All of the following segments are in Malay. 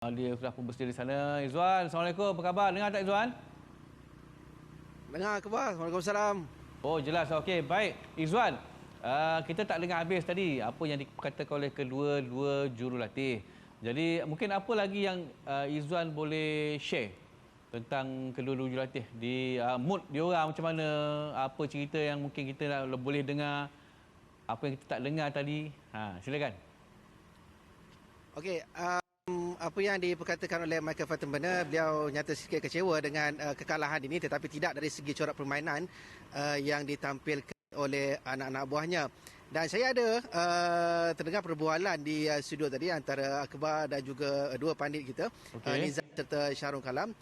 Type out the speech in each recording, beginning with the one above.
Dia sudah pun bersedia di sana. Izzuan, Assalamualaikum. Apa khabar? Dengar tak Izzuan? Dengar khabar. Waalaikumsalam. Oh, jelas. Okey, baik. Izzuan, kita tak dengar habis tadi apa yang dikatakan oleh kedua-dua jurulatih. Jadi, mungkin apa lagi yang Izzuan boleh share tentang kedua-dua jurulatih di mood diorang macam mana, apa cerita yang mungkin kita boleh dengar, apa yang kita tak dengar tadi. Silakan. Okey, apa yang diperkatakan oleh Michael Fatimburner, beliau nyata sikit kecewa dengan kekalahan ini, tetapi tidak dari segi corak permainan yang ditampilkan oleh anak-anak buahnya. Dan saya ada terdengar perbualan di studio tadi antara Akbar dan juga dua pandit kita, Nizam serta Syahrul Kalam,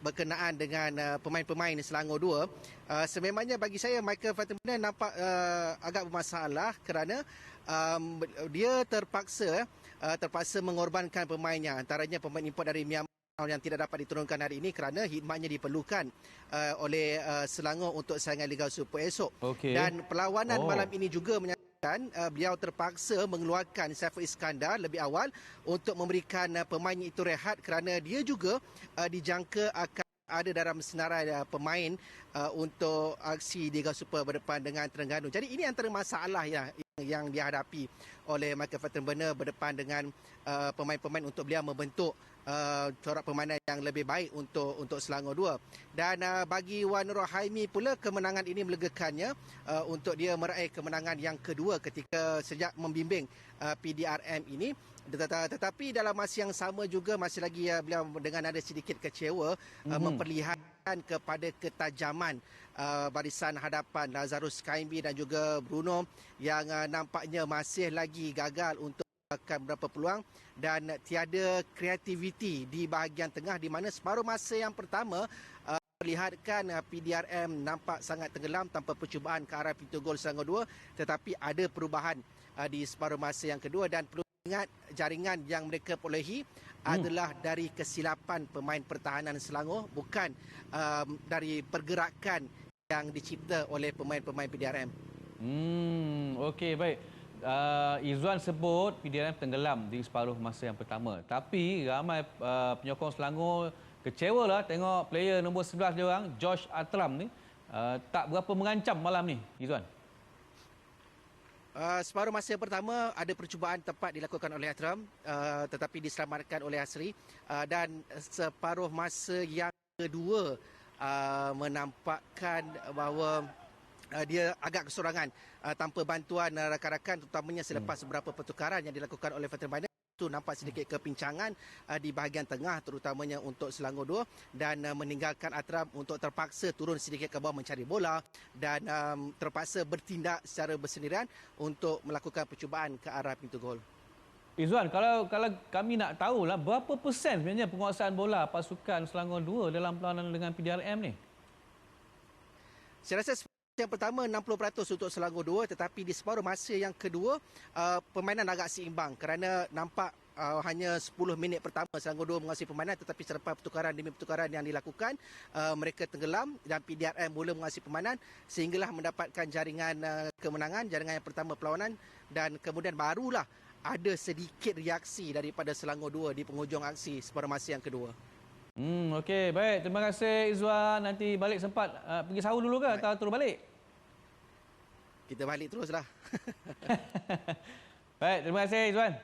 berkenaan dengan pemain-pemain Selangor 2. Sememangnya bagi saya Michael Fatimburner nampak agak bermasalah kerana dia terpaksa mengorbankan pemainnya, antaranya pemain import dari Myanmar yang tidak dapat diturunkan hari ini kerana khidmatnya diperlukan oleh Selangor untuk saingan Liga Super esok. Dan perlawanan malam ini juga menyatakan beliau terpaksa mengeluarkan Saiful Iskandar lebih awal untuk memberikan pemain itu rehat kerana dia juga dijangka akan ada dalam senarai pemain untuk aksi Liga Super berdepan dengan Terengganu. Jadi ini antara masalah yang dihadapi oleh Michael Fatimburner berdepan dengan pemain-pemain untuk beliau membentuk corak permainan yang lebih baik untuk Selangor 2. Dan bagi Wan Rohaimi pula, kemenangan ini melegakannya untuk dia meraih kemenangan yang kedua ketika sejak membimbing PDRM ini. Tetapi dalam masa yang sama juga masih lagi beliau dengan ada sedikit kecewa memperlihatkan kepada ketajaman barisan hadapan Lazarus Kaimbi dan juga Bruno yang nampaknya masih lagi gagal untuk mendapatkan beberapa peluang dan tiada kreativiti di bahagian tengah, di mana separuh masa yang pertama perlihatkan PDRM nampak sangat tenggelam tanpa percubaan ke arah pintu gol Selangor 2, tetapi ada perubahan di separuh masa yang kedua. Dan perlu ingat, jaringan yang mereka perolehi adalah dari kesilapan pemain pertahanan Selangor, bukan dari pergerakan yang dicipta oleh pemain-pemain PDRM. Okey, baik. Izzuan sebut PDRM tenggelam di separuh masa yang pertama. Tapi ramai penyokong Selangor kecewalah tengok player nombor 11 dia orang, Josh Atram ni, tak berapa mengancam malam ni, Izzuan. Separuh masa yang pertama ada percubaan tepat dilakukan oleh Atram, tetapi diselamatkan oleh Asri. Dan separuh masa yang kedua menampakkan bahawa dia agak kesorangan tanpa bantuan rakan-rakan, terutamanya selepas beberapa pertukaran yang dilakukan oleh Fatimburner. Itu nampak sedikit kepincangan di bahagian tengah, terutamanya untuk Selangor 2, dan meninggalkan Atram untuk terpaksa turun sedikit ke bawah mencari bola dan terpaksa bertindak secara bersendirian untuk melakukan percubaan ke arah pintu gol. Izzuan, kalau kami nak tahulah berapa persen sebenarnya penguasaan bola pasukan Selangor 2 dalam perlawanan dengan PDRM ni? Saya rasa yang pertama 60% untuk Selangor 2, tetapi di separuh masa yang kedua permainan agak seimbang kerana nampak hanya 10 minit pertama Selangor 2 menguasai permainan, tetapi selepas pertukaran demi pertukaran yang dilakukan mereka tenggelam dan PDRM mula menguasai permainan sehinggalah mendapatkan jaringan kemenangan, jaringan yang pertama perlawanan, dan kemudian barulah ada sedikit reaksi daripada Selangor 2 di penghujung aksi separuh masa yang kedua. Okey, baik. Terima kasih Izzuan. Nanti balik sempat pergi sahur dulu ke atau terus balik? Kita balik teruslah. Baik, terima kasih Izzuan.